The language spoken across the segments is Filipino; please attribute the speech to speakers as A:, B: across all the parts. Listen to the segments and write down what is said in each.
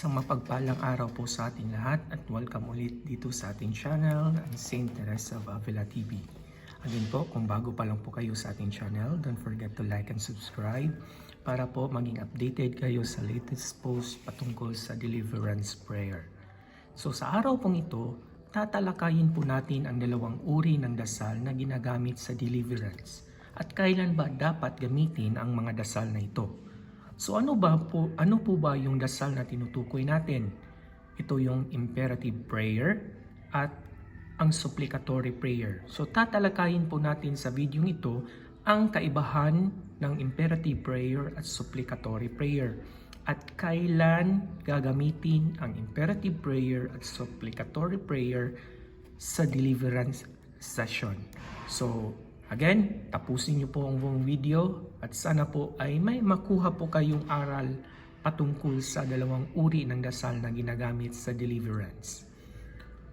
A: Isang mapagpalang araw po sa ating lahat at welcome ulit dito sa ating channel, ang St. Teresa of Avila TV. Again po, kung bago pa lang po kayo sa ating channel, don't forget to like and subscribe para po maging updated kayo sa latest post patungkol sa deliverance prayer. So sa araw pong ito, tatalakayin po natin ang dalawang uri ng dasal na ginagamit sa deliverance at kailan ba dapat gamitin ang mga dasal na ito. So ano po ba yung dasal na tinutukoy natin? Ito yung imperative prayer at ang supplicatory prayer. So tatalakayin po natin sa video ito ang kaibahan ng imperative prayer at supplicatory prayer at kailan gagamitin ang imperative prayer at supplicatory prayer sa deliverance session. So again, tapusin niyo po ang buong video at sana po ay may makuha po kayong aral patungkol sa dalawang uri ng dasal na ginagamit sa deliverance.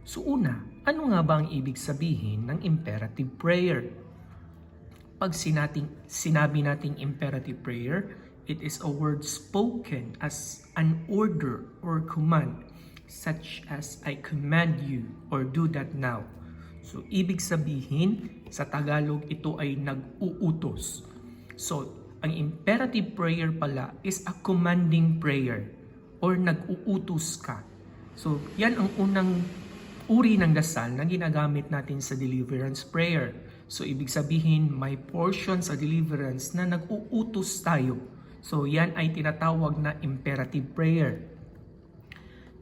A: So una, ano nga ba ang ibig sabihin ng imperative prayer? Pag sinabi nating imperative prayer, it is a word spoken as an order or command, such as I command you or do that now. So, ibig sabihin, sa Tagalog, ito ay nag-uutos. So, ang imperative prayer pala is a commanding prayer or nag-uutos ka. So, yan ang unang uri ng dasal na ginagamit natin sa deliverance prayer. So, ibig sabihin, may portion sa deliverance na nag-uutos tayo. So, yan ay tinatawag na imperative prayer.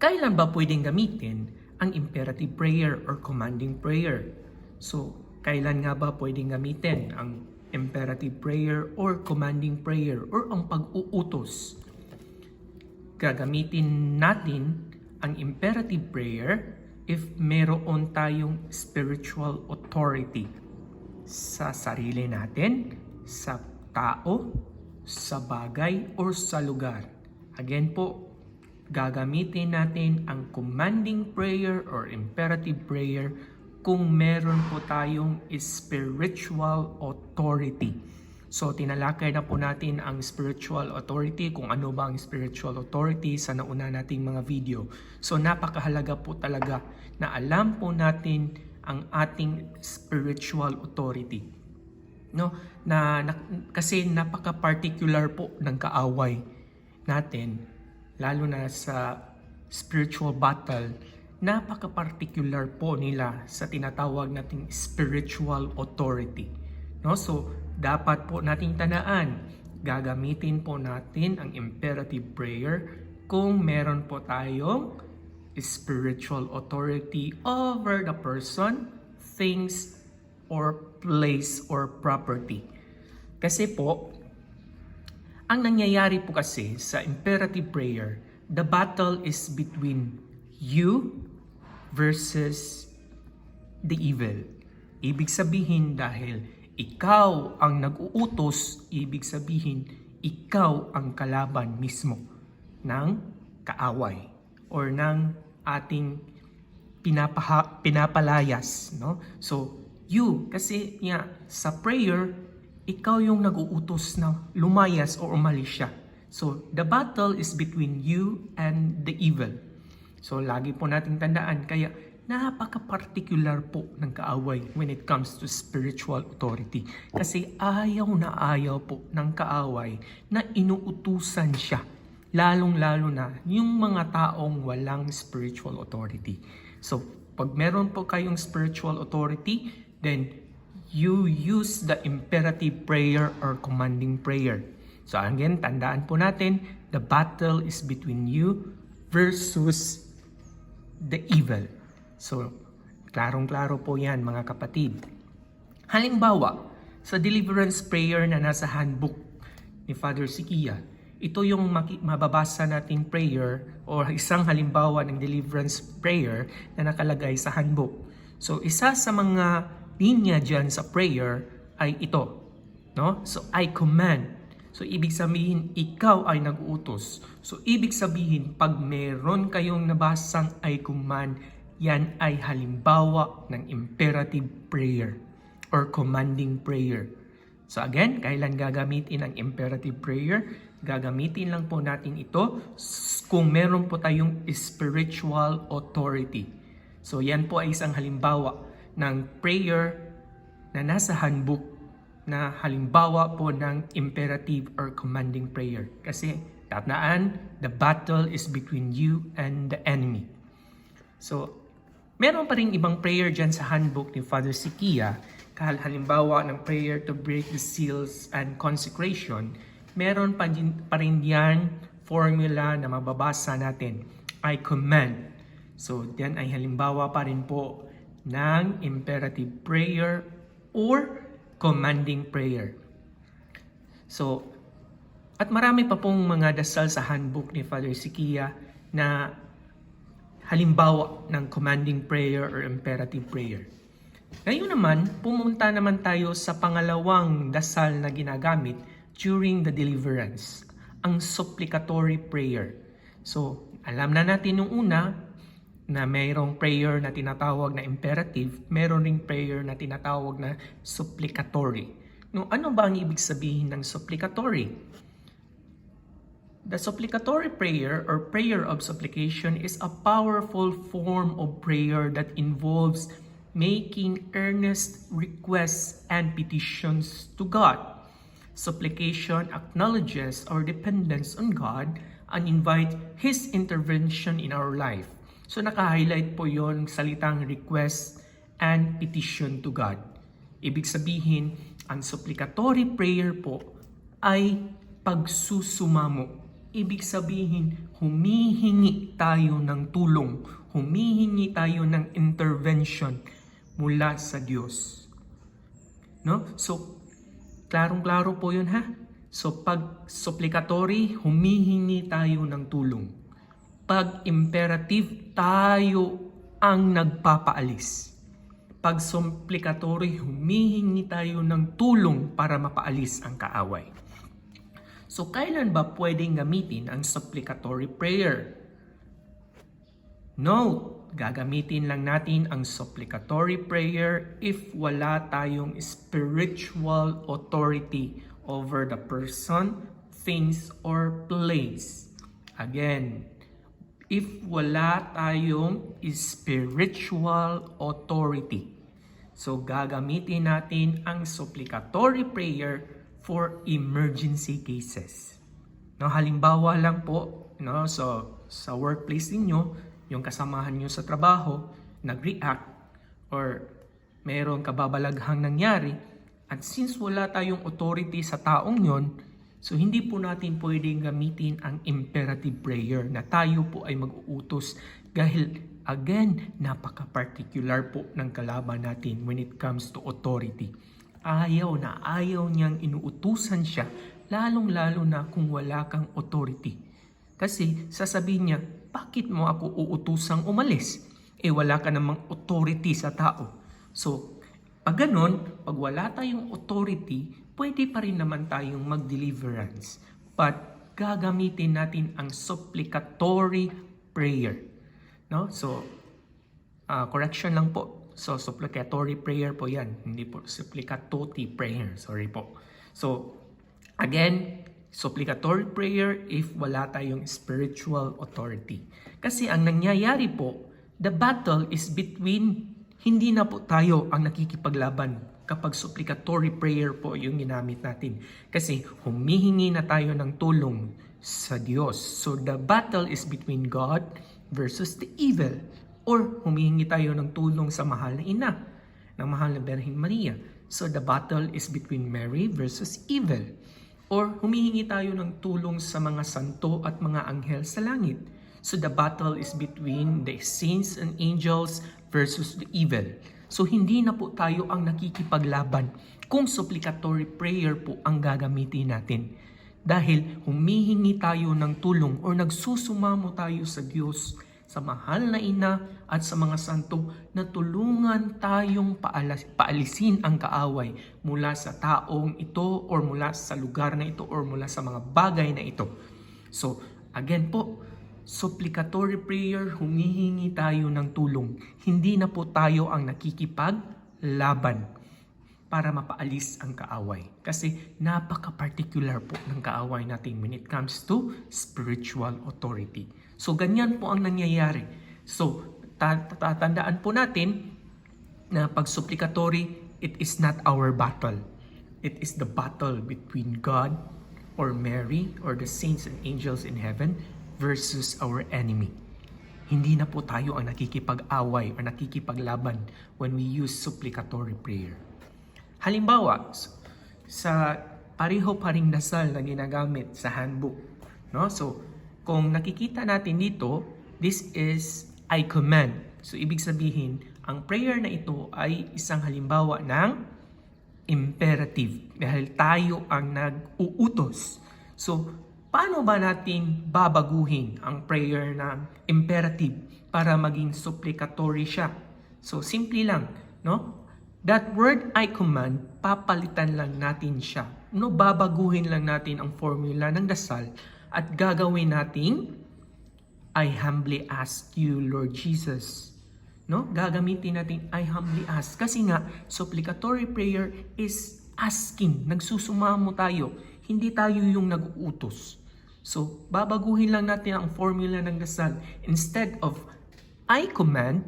A: Kailan ba pwedeng gamitin ang imperative prayer or commanding prayer? So, kailan nga ba pwedeng gamitin ang imperative prayer or commanding prayer or ang pag-uutos? Gagamitin natin ang imperative prayer if meron tayong spiritual authority sa sarili natin, sa tao, sa bagay, or sa lugar. Again po, gagamitin natin ang commanding prayer or imperative prayer kung meron po tayong spiritual authority. So, tinalakay na po natin ang spiritual authority, kung ano ba ang spiritual authority sa nauna nating mga video. So, napakahalaga po talaga na alam po natin ang ating spiritual authority. No? Kasi napaka-particular po ng kaaway natin, lalo na sa spiritual battle, napaka-particular po nila sa tinatawag nating spiritual authority. No? So, dapat po nating tandaan, gagamitin po natin ang imperative prayer kung meron po tayong spiritual authority over the person, things, or place, or property. Kasi po, ang nangyayari po kasi sa imperative prayer, the battle is between you versus the evil. Ibig sabihin dahil ikaw ang nag-uutos, ibig sabihin ikaw ang kalaban mismo ng kaaway or ng ating pinapalayas. No? So, you, kasi sa prayer, ikaw yung nag-uutos na lumayas o umalis siya. So, the battle is between you and the evil. So, lagi po nating tandaan, kaya napaka-particular po ng kaaway when it comes to spiritual authority. Kasi ayaw po ng kaaway na inuutusan siya. Lalong-lalo na yung mga taong walang spiritual authority. So, pag meron po kayong spiritual authority, then you use the imperative prayer or commanding prayer. So again, tandaan po natin, the battle is between you versus the evil. So, klarong-klaro po yan mga kapatid. Halimbawa, sa deliverance prayer na nasa handbook ni Father Sikia, ito yung mababasa nating prayer or isang halimbawa ng deliverance prayer na nakalagay sa handbook. So, isa sa mga linya dyan sa prayer ay ito. No? So, I command. So, ibig sabihin, ikaw ay nag-utos. So, ibig sabihin, pag meron kayong nabasang I command, yan ay halimbawa ng imperative prayer or commanding prayer. So, again, kailan gagamitin ang imperative prayer? Gagamitin lang po natin ito kung meron po tayong spiritual authority. So yan po ay isang halimbawa ng prayer na nasa handbook na halimbawa po ng imperative or commanding prayer. Kasi tatandaan, the battle is between you and the enemy. So, meron pa rin ibang prayer dyan sa handbook ni Father Sikia. Halimbawa ng prayer to break the seals and consecration. Meron pa rin yan formula na mababasa natin. I command. So, yan ay halimbawa pa rin po ng imperative prayer or commanding prayer. So, at marami pa pong mga dasal sa handbook ni Father Sikia na halimbawa ng commanding prayer or imperative prayer. Ngayon naman, pumunta naman tayo sa pangalawang dasal na ginagamit during the deliverance, ang supplicatory prayer. So, alam na natin nung una na mayroong prayer na tinatawag na imperative, mayroon ring prayer na tinatawag na supplicatory. No, ano ba ang ibig sabihin ng supplicatory? The supplicatory prayer or prayer of supplication is a powerful form of prayer that involves making earnest requests and petitions to God. Supplication acknowledges our dependence on God and invites His intervention in our life. So naka-highlight po yon salitang request and petition to God. Ibig sabihin, ang supplicatory prayer po ay pagsusumamo. Ibig sabihin, humihingi tayo ng tulong, humihingi tayo ng intervention mula sa Diyos. No? So, klarong-klaro po yun ha. So, pag supplicatory, humihingi tayo ng tulong. Pag imperative, tayo ang nagpapaalis. Pag supplicatory, humihingi tayo ng tulong para mapaalis ang kaaway. So, kailan ba pwedeng gamitin ang supplicatory prayer? Note, gagamitin lang natin ang supplicatory prayer if wala tayong spiritual authority over the person, things, or place. Again, if wala tayong spiritual authority. So, gagamitin natin ang supplicatory prayer for emergency cases. No, halimbawa lang po, no, so, sa workplace ninyo, yung kasamahan nyo sa trabaho, nag-react, or mayroong kababalaghang nangyari, at since wala tayong authority sa taong yon, so hindi po natin pwedeng gamitin ang imperative prayer na tayo po ay mag-uutos dahil again, napaka-particular po ng kalaban natin when it comes to authority. Ayaw niyang inuutusan siya, lalong-lalo na kung wala kang authority. Kasi sasabihin niya, bakit mo ako uutusang umalis? Wala ka namang authority sa tao. So, pag ganun, pag wala tayong authority, pwede pa rin naman tayong mag-deliverance. But gagamitin natin ang supplicatory prayer. No? So, correction lang po. So, supplicatory prayer po yan. Hindi po supplicatory prayer. Sorry po. So, again, supplicatory prayer if wala tayong spiritual authority. Kasi ang nangyayari po, the battle is between, hindi na po tayo ang nakikipaglaban kapag supplicatory prayer po yung ginamit natin. Kasi humihingi na tayo ng tulong sa Diyos. So the battle is between God versus the evil. Or humihingi tayo ng tulong sa mahal na ina, ng mahal na Birhen Maria. So the battle is between Mary versus evil. Or humihingi tayo ng tulong sa mga santo at mga anghel sa langit. So the battle is between the saints and angels versus the evil. So hindi na po tayo ang nakikipaglaban kung supplicatory prayer po ang gagamitin natin. Dahil humihingi tayo ng tulong o nagsusumamo tayo sa Diyos, sa mahal na ina at sa mga santo na tulungan tayong paalisin ang kaaway mula sa taong ito or mula sa lugar na ito or mula sa mga bagay na ito. So, again po, supplicatory prayer, humihingi tayo ng tulong. Hindi na po tayo ang nakikipaglaban. para mapaalis ang kaaway. Kasi napaka-particular po ng kaaway natin when it comes to spiritual authority. So ganyan po ang nangyayari. So tatandaan po natin na pag supplicatory, it is not our battle. It is the battle between God or Mary or the saints and angels in heaven versus our enemy. Hindi na po tayo ang nakikipag-away or nakikipaglaban when we use supplicatory prayer. Halimbawa, sa pareho pa ring dasal na ginagamit sa handbook, no? So, kung nakikita natin dito, this is I command. So, ibig sabihin, ang prayer na ito ay isang halimbawa ng imperative dahil tayo ang nag-uutos. So, paano ba natin babaguhin ang prayer na imperative para maging supplicatory siya? So, simple lang, no? That word I command, papalitan lang natin siya. No, babaguhin lang natin ang formula ng dasal at gagawin nating I humbly ask you, Lord Jesus. No? Gagamitin natin I humbly ask. Kasi nga, supplicatory prayer is asking. Nagsusumamo tayo. Hindi tayo yung nag-uutos. So, babaguhin lang natin ang formula ng dasal. Instead of I command,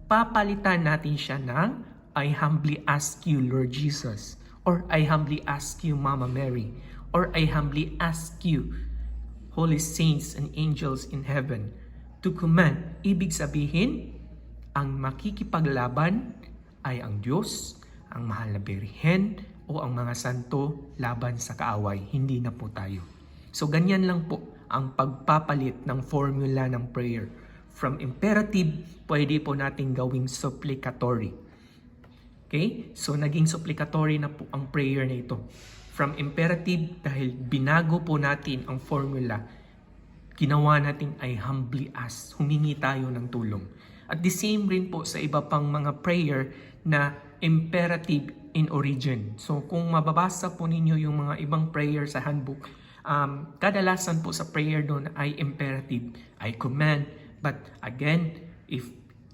A: papalitan natin siya ng I humbly ask you, Lord Jesus. Or I humbly ask you, Mama Mary. Or I humbly ask you, Holy Saints and Angels in Heaven, to command. Ibig sabihin, ang makikipaglaban ay ang Diyos, ang Mahal na Birhen, o ang mga santo laban sa kaaway. Hindi na po tayo. So ganyan lang po ang pagpapalit ng formula ng prayer. From imperative, pwede po natin gawing supplicatory. Okay? So naging supplicatory na po ang prayer na ito. From imperative, dahil binago po natin ang formula, ginawa natin ay humbly ask. Humingi tayo ng tulong. At the same rin po sa iba pang mga prayer na imperative in origin. So kung mababasa po ninyo yung mga ibang prayer sa handbook, kadalasan po sa prayer doon ay imperative, I command. But again, if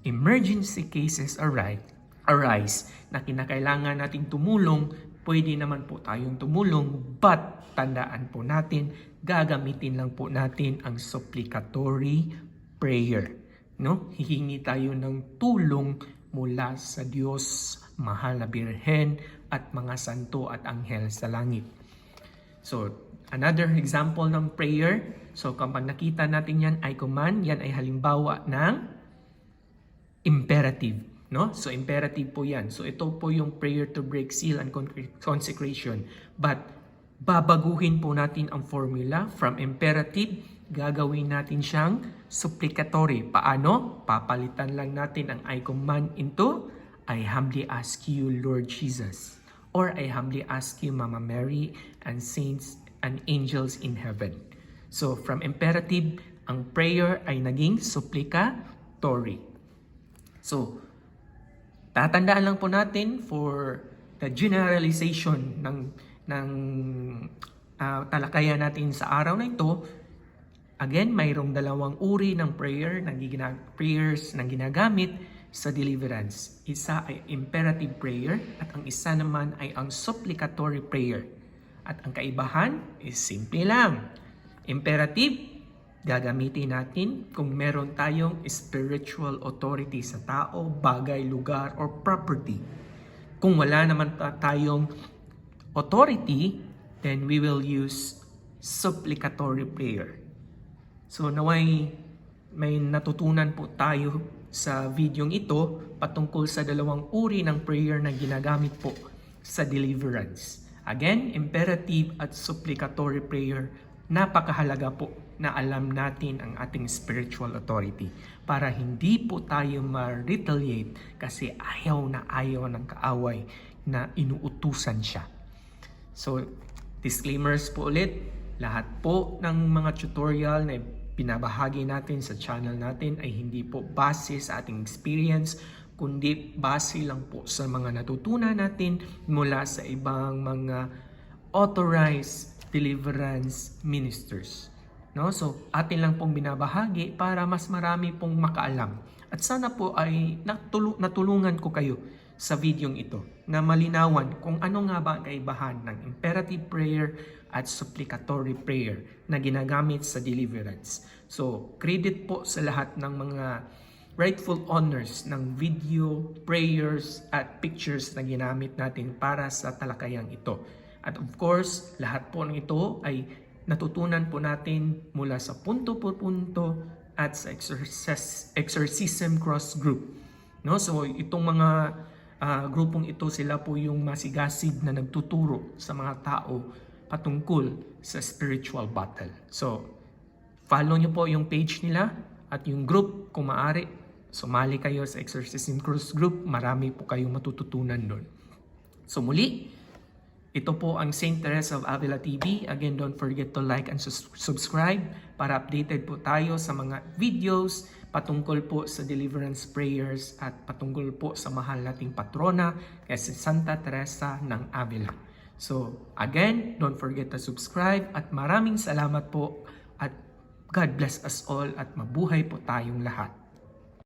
A: emergency cases arise na kinakailangan nating tumulong, pwede naman po tayong tumulong. But tandaan po natin, gagamitin lang po natin ang supplicatory prayer. No? Hihingi tayo ng tulong mula sa Diyos, Mahal na Birhen, at mga santo at anghel sa langit. So, another example ng prayer. So, kapag nakita natin yan, I command, yan ay halimbawa ng imperative. No? So, imperative po yan. So, ito po yung prayer to break seal and consecration. But, babaguhin po natin ang formula from imperative, gagawin natin siyang supplicatory. Paano? Papalitan lang natin ang I command into I humbly ask you, Lord Jesus. Or I humbly ask you, Mama Mary, and saints and angels in heaven. So, from imperative, ang prayer ay naging supplicatory. So, tatandaan lang po natin for the generalization ng talakayan natin sa araw na ito. Again, mayroong dalawang uri ng prayers na ginagamit sa deliverance. Isa ay imperative prayer at ang isa naman ay ang supplicatory prayer. At ang kaibahan is simple lang. Imperative, gagamitin natin kung meron tayong spiritual authority sa tao, bagay, lugar, or property. Kung wala naman tayong authority, then we will use supplicatory prayer. So naway may natutunan po tayo sa videong ito patungkol sa dalawang uri ng prayer na ginagamit po sa deliverance. Again, imperative at supplicatory prayer, napakahalaga po na alam natin ang ating spiritual authority para hindi po tayo ma-retaliate kasi ayaw ng kaaway na inuutusan siya. So, disclaimers po ulit, lahat po ng mga tutorial na pinabahagi natin sa channel natin ay hindi po base sa ating experience, kundi base lang po sa mga natutunan natin mula sa ibang mga authorized deliverance ministers. No? So, atin lang pong binabahagi para mas marami pong makaalam. At sana po ay natulungan ko kayo sa videong ito na malinawan kung ano nga ba ang kaibahan ng imperative prayer at supplicatory prayer na ginagamit sa deliverance. So, credit po sa lahat ng mga rightful owners ng video, prayers at pictures na ginamit natin para sa talakayang ito. At of course, lahat po ng ito ay natutunan po natin mula sa punto por punto at sa exorcism cross group. No? So itong mga grupong ito, sila po yung masigasig na nagtuturo sa mga tao patungkol sa spiritual battle. So follow nyo po yung page nila at yung group kung maaari. Sumali kayo sa exorcism cross group, marami po kayong matututunan doon. So muli, ito po ang Saint Teresa of Avila TV. Again, don't forget to like and subscribe para updated po tayo sa mga videos patungkol po sa deliverance prayers at patungkol po sa mahal nating patrona kay si Santa Teresa ng Avila. So again, don't forget to subscribe at maraming salamat po at God bless us all at mabuhay po tayong lahat.